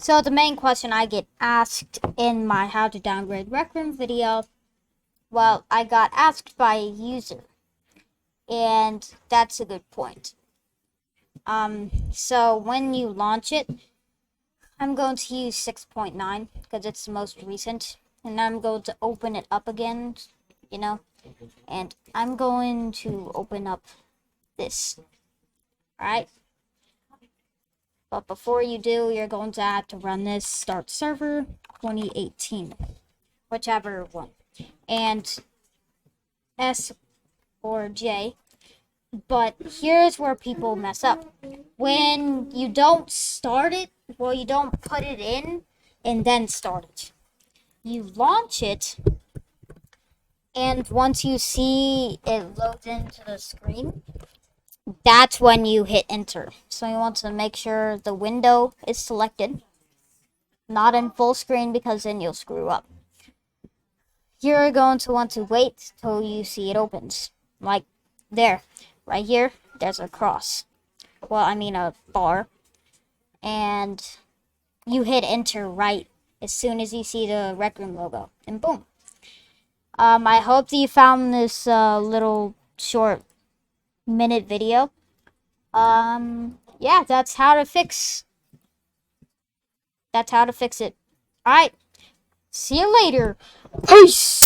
So the main question I get asked in my how to downgrade Rec Room video, well, I got asked by a user, and that's a good point. So when you launch it, I'm going to use 6.9 because it's the most recent, and I'm going to open it up again, and I'm going to open up this, alright? But before you do, you're going to have to run this start server 2018, whichever one, and S or J. But here's where people mess up. When you don't start it, well, you don't put it in and then start it. You launch it, and once you see it loads into the screen, that's when you hit enter. So you want to make sure the window is selected, not in full screen, because then you'll screw up. You're going to want to wait till you see it opens. Like there, right here, there's a cross. Well, I mean a bar. And you hit enter right as soon as you see the Rec Room logo. And boom. I hope that you found this little short minute video. Yeah, that's how to fix it. Alright. See you later. Peace.